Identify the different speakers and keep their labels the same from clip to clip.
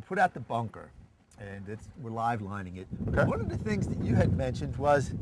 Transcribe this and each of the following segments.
Speaker 1: put out the bunker, and we're live lining it.
Speaker 2: Okay.
Speaker 1: One of the things that you had mentioned was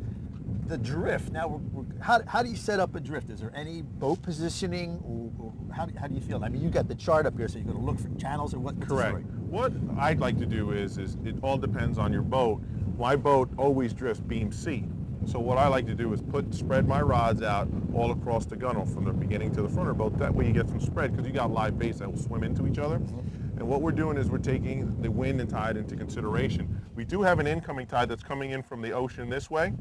Speaker 1: the drift. Now, how do you set up a drift? Is there any boat positioning, or how do you feel? I mean, you got the chart up here, so you're going to look for channels or what?
Speaker 2: Correct. What I'd like to do is it all depends on your boat. My boat always drifts beam C. So what I like to do is spread my rods out all across the gunnel from the beginning to the front of the boat. That way you get some spread because you got live baits that will swim into each other. And what we're doing is we're taking the wind and tide into consideration. We do have an incoming tide that's coming in from the ocean this way,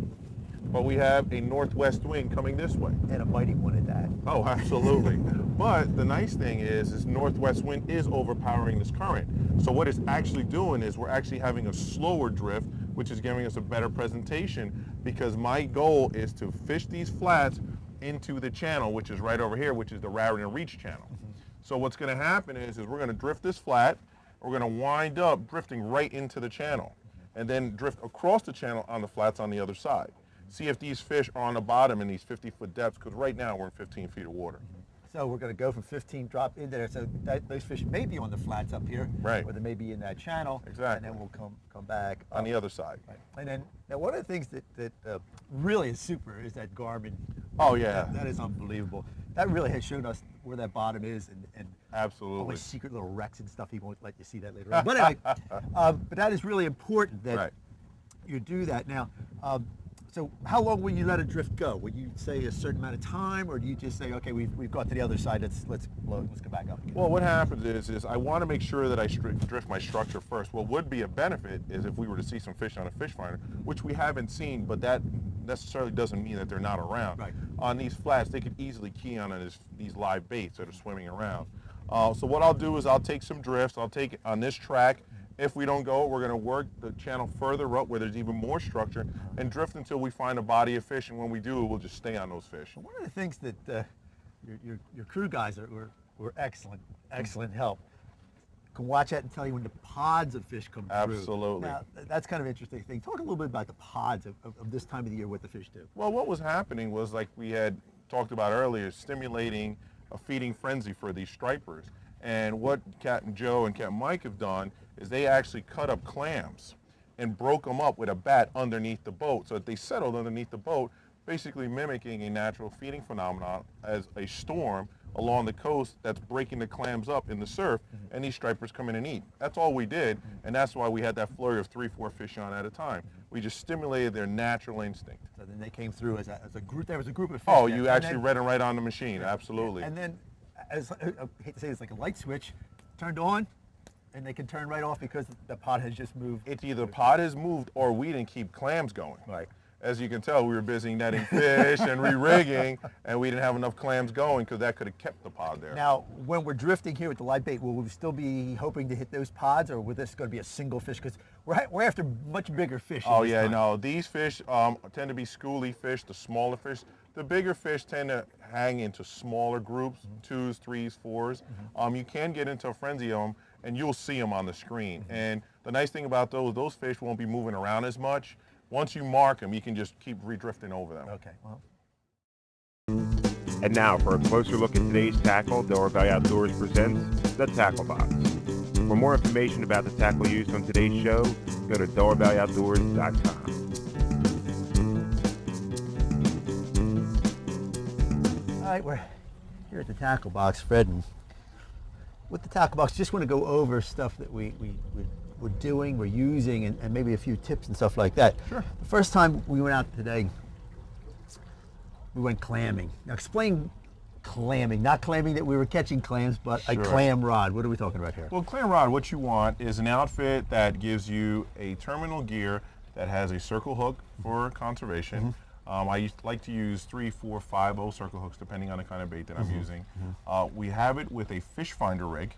Speaker 2: but we have a northwest wind coming this way.
Speaker 1: And a mighty one at that.
Speaker 2: Oh, absolutely. But the nice thing is northwest wind is overpowering this current. So what it's actually doing is we're actually having a slower drift, which is giving us a better presentation, because my goal is to fish these flats into the channel, which is right over here, which is the Raritan Reach channel. So what's going to happen is we're going to drift this flat, we're going to wind up drifting right into the channel, and then drift across the channel on the flats on the other side. See if these fish are on the bottom in these 50-foot depths, because right now we're in 15 feet of water.
Speaker 1: So we're going to go from 15, drop into there. So those fish may be on the flats up here,
Speaker 2: right?
Speaker 1: Or they may be in that channel.
Speaker 2: Exactly.
Speaker 1: And then we'll come back
Speaker 2: on the other side.
Speaker 1: Right. And then now one of the things that really is super is that Garmin.
Speaker 2: Oh yeah.
Speaker 1: That is unbelievable. That really has shown us where that bottom is, and
Speaker 2: absolutely
Speaker 1: all these secret little wrecks and stuff. He won't let you see that later on. But anyway, but that is really important that you do that now. So how long will you let a drift go? Will you say a certain amount of time, or do you just say, okay, we've got to the other side, let's go back up again?
Speaker 2: Well, what happens is I want to make sure that I drift my structure first. What would be a benefit is if we were to see some fish on a fish finder, which we haven't seen, but that necessarily doesn't mean that they're not around.
Speaker 1: Right.
Speaker 2: On these flats, they could easily key on these live baits that are swimming around. So what I'll do is I'll take some drifts. I'll take it on this track. If we don't go, we're going to work the channel further up where there's even more structure and drift until we find a body of fish. And when we do, we'll just stay on those fish.
Speaker 1: One of the things that your crew guys were excellent help. Can watch that and tell you when the pods of fish come through.
Speaker 2: Absolutely.
Speaker 1: Now, that's kind of an interesting thing. Talk a little bit about the pods of this time of the year, what the fish do.
Speaker 2: Well, what was happening was, like we had talked about earlier, stimulating a feeding frenzy for these stripers. And what Captain Joe and Captain Mike have done is they actually cut up clams and broke them up with a bat underneath the boat so that they settled underneath the boat, basically mimicking a natural feeding phenomenon as a storm along the coast that's breaking the clams up in the surf, and these stripers come in and eat. That's all we did, and that's why we had that flurry of 3-4 fish on at a time. We just stimulated their natural instinct.
Speaker 1: So then they came through as a group. There was a group of fish.
Speaker 2: Oh, you actually read them right on the machine, absolutely.
Speaker 1: And then, I hate to say it's like a light switch, turned on, and they can turn right off because the pod has just moved.
Speaker 2: It's either pod has moved or we didn't keep clams going.
Speaker 1: Right.
Speaker 2: As you can tell, we were busy netting fish and re-rigging, and we didn't have enough clams going because that could have kept the pod there.
Speaker 1: Now, when we're drifting here with the live bait, will we still be hoping to hit those pods, or will this going to be a single fish? Because we're after much bigger fish.
Speaker 2: Oh yeah, no, these fish tend to be schoolie fish, the smaller fish. The bigger fish tend to hang into smaller groups, 2s, 3s, 4s. You can get into a frenzy of them, and you'll see them on the screen. And the nice thing about those fish won't be moving around as much. Once you mark them, you can just keep redrifting over them.
Speaker 1: Okay, well.
Speaker 3: And now for a closer look at today's tackle, Delaware Valley Outdoors presents the Tackle Box. For more information about the tackle used on today's show, go to DelawareValleyOutdoors.com.
Speaker 1: All right, we're here at the Tackle Box, Fred, and with the Tackle Box, just want to go over stuff that we're doing, we're using, and maybe a few tips and stuff like that.
Speaker 2: Sure.
Speaker 1: The first time we went out today, we went clamming. Now explain clamming, not claiming that we were catching clams, but a clam rod. What are we talking about here?
Speaker 2: Well, clam rod, what you want is an outfit that gives you a terminal gear that has a circle hook for conservation. I like to use 3, 4, 5 circle hooks depending on the kind of bait that I'm using. We have it with a fish finder rig.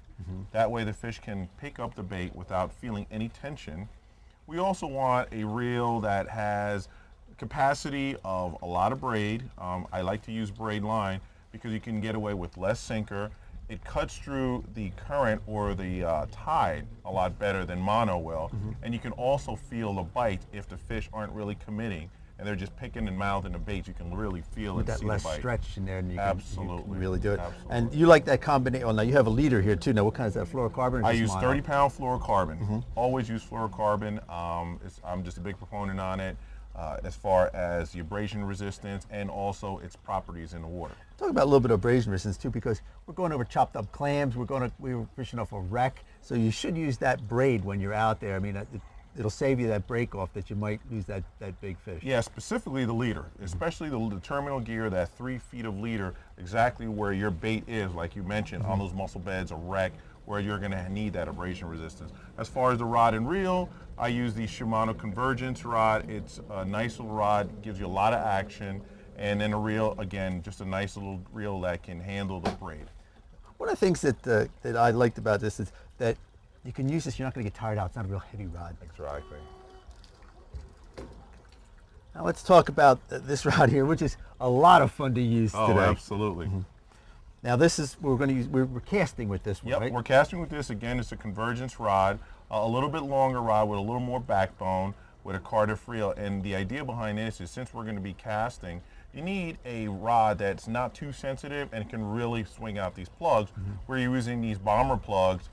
Speaker 2: That way the fish can pick up the bait without feeling any tension. We also want a reel that has capacity of a lot of braid. I like to use braid line because you can get away with less sinker. It cuts through the current or the tide a lot better than mono will. And you can also feel the bite if the fish aren't really committing. and they're just picking and mouthing the bait, you can really feel
Speaker 1: With
Speaker 2: and
Speaker 1: that
Speaker 2: see
Speaker 1: less
Speaker 2: the bite.
Speaker 1: stretch in there, and you
Speaker 2: Absolutely.
Speaker 1: can really do it.
Speaker 2: Absolutely.
Speaker 1: And you like that combination. Oh, now you have a leader here too. Now, what kind is that? Fluorocarbon? Or
Speaker 2: I
Speaker 1: just
Speaker 2: use
Speaker 1: mono?
Speaker 2: 30-pound fluorocarbon. Always use fluorocarbon. I'm just a big proponent on it as far as the abrasion resistance and also its properties in the water.
Speaker 1: Talk about a little bit of abrasion resistance too, because we're going over chopped up clams. We were fishing off a wreck, so you should use that braid when you're out there. I mean, it'll save you that break off that you might lose that big fish.
Speaker 2: Yeah, specifically the leader, especially the terminal gear, that 3 feet of leader, exactly where your bait is, like you mentioned, on those mussel beds, a wreck, where you're going to need that abrasion resistance. As far as the rod and reel, I use the Shimano Convergence rod. It's a nice little rod, gives you a lot of action, and then a reel, again, just a nice little reel that can handle the braid.
Speaker 1: One of the things that I liked about this is that you can use this, you're not going to get tired out. It's not a real heavy rod.
Speaker 2: Exactly.
Speaker 1: Now let's talk about this rod here, which is a lot of fun to use today.
Speaker 2: Oh, absolutely.
Speaker 1: Now this is, we're going to use, we're casting with this one,
Speaker 2: Yep,
Speaker 1: right?
Speaker 2: we're casting with this. Again, it's a Convergence rod, a little bit longer rod with a little more backbone with a Cardiff reel. And the idea behind this is, since we're going to be casting, you need a rod that's not too sensitive and can really swing out these plugs. We're using these bomber plugs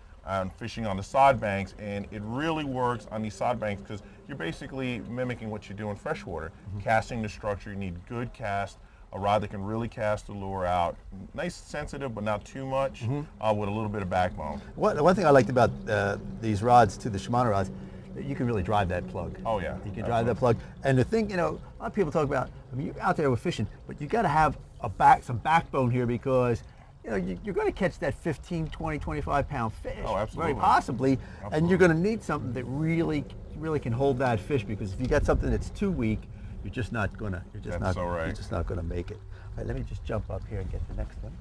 Speaker 2: fishing on the sod banks, and it really works on these sod banks because you're basically mimicking what you do in freshwater. Casting the structure, you need good cast, a rod that can really cast the lure out. Nice, sensitive, but not too much, with a little bit of backbone.
Speaker 1: One thing I liked about these rods, too, the Shimano rods, that you can really drive that plug.
Speaker 2: Oh yeah.
Speaker 1: You can drive that plug. And the thing, you know, a lot of people talk about, I mean, you're out there with fishing, but you got to have some backbone here, because you know, you're going to catch that 15, 20, 25 pound fish.
Speaker 2: Oh, absolutely.
Speaker 1: Very possibly.
Speaker 2: Absolutely.
Speaker 1: And you're going to need something that really can hold that fish, because if you got something that's too weak, you're just not going to, you're just not going to make it. All right, let me just jump up here and get the next one.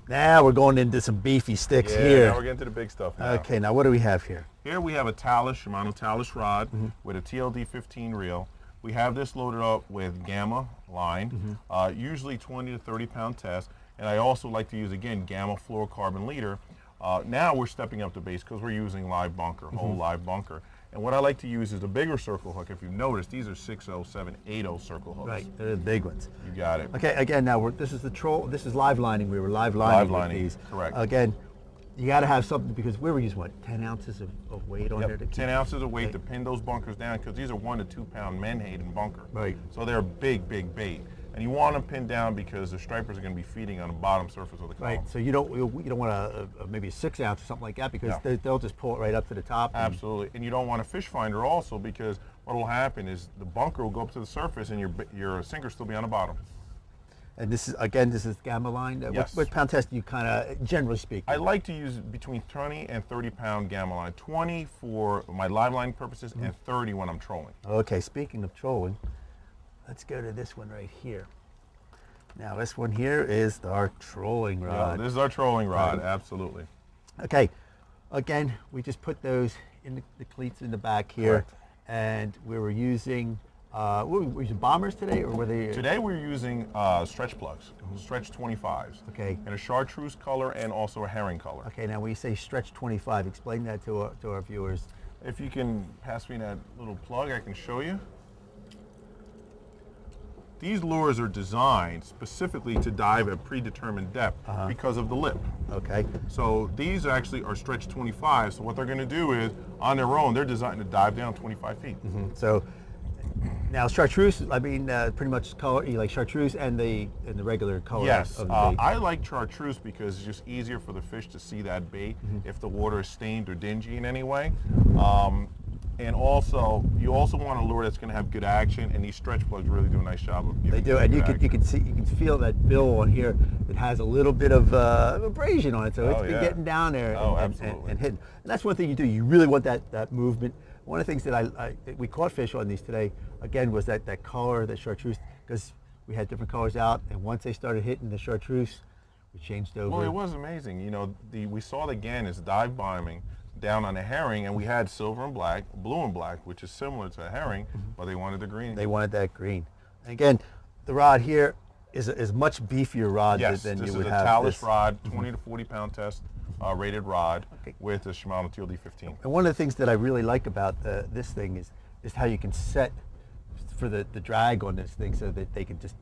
Speaker 1: Now we're going into some beefy sticks here.
Speaker 2: Now we're getting to the big stuff now.
Speaker 1: Okay, now what do we have here?
Speaker 2: Here we have a Talus, Shimano Talus rod with a TLD 15 reel. We have this loaded up with Gamma line, usually 20 to 30 pound test. And I also like to use, again, Gamma fluorocarbon leader. Now we're stepping up the base because we're using live bunker, whole live bunker. And what I like to use is a bigger circle hook. If you've noticed, these are 60780 circle hooks.
Speaker 1: Right, they're the big ones.
Speaker 2: You got it.
Speaker 1: Okay, again, now this is the troll. This is live lining. We were live lining with these.
Speaker 2: Correct.
Speaker 1: Again, you got to have something, because we were using what, 10 ounces of weight on there to keep
Speaker 2: 10 ounces of weight to pin those bunkers down, because these are 1 to 2 pound menhaden bunker.
Speaker 1: Right.
Speaker 2: So they're a big, big bait. And you want them pinned down because the stripers are going to be feeding on the bottom surface of the column.
Speaker 1: Right. So you don't want maybe a 6 ounce or something like that, because they'll just pull it right up to the top.
Speaker 2: Absolutely. And you don't want a fish finder also, because what will happen is the bunker will go up to the surface and your sinker will still be on the bottom.
Speaker 1: And this is Gamma line.
Speaker 2: Yes.
Speaker 1: What pound test do you kind of, generally speaking?
Speaker 2: I like to use between 20 and 30 pound Gamma line. 20 for my live line purposes and 30 when I'm trolling.
Speaker 1: Okay, speaking of trolling, let's go to this one right here. Now this one here is our trolling rod.
Speaker 2: Yeah, this is our trolling rod, absolutely.
Speaker 1: Okay, again, we just put those in the cleats in the back here.
Speaker 2: Correct.
Speaker 1: And we were using, were we using bombers today, or were they?
Speaker 2: Today we're using stretch plugs, stretch 25s.
Speaker 1: Okay.
Speaker 2: In a chartreuse color and also a herring color.
Speaker 1: Okay, now when you say stretch 25, explain that to our viewers.
Speaker 2: If you can pass me that little plug, I can show you. These lures are designed specifically to dive at predetermined depth because of the lip.
Speaker 1: Okay.
Speaker 2: So these actually are stretch 25. So what they're going to do is, on their own, they're designed to dive down 25 feet.
Speaker 1: So now chartreuse, I mean, pretty much color, you like chartreuse and the regular color.
Speaker 2: Yes,
Speaker 1: of the bait.
Speaker 2: I like chartreuse because it's just easier for the fish to see that bait if the water is stained or dingy in any way. And also, you also want a lure that's going to have good action, and these stretch plugs really do a nice job of giving
Speaker 1: They do, and you can feel that bill on here that has a little bit of abrasion on it, so it's been getting down there and hitting. And that's one thing you do. You really want that movement. One of the things that we caught fish on these today, again, was that color, that chartreuse, because we had different colors out, and once they started hitting the chartreuse, we changed over.
Speaker 2: Well, it was amazing. You know, we saw the Gannis dive bombing down on a herring, and we had silver and black, blue and black, which is similar to a herring, but they wanted the green.
Speaker 1: They wanted that green. And again, the rod here is a much beefier rod than you would have.
Speaker 2: Yes, this is a Talus rod, 20 to 40 pound test rated rod with a Shimano TLD 15.
Speaker 1: And one of the things that I really like about this thing is how you can set for the drag on this thing so that they can just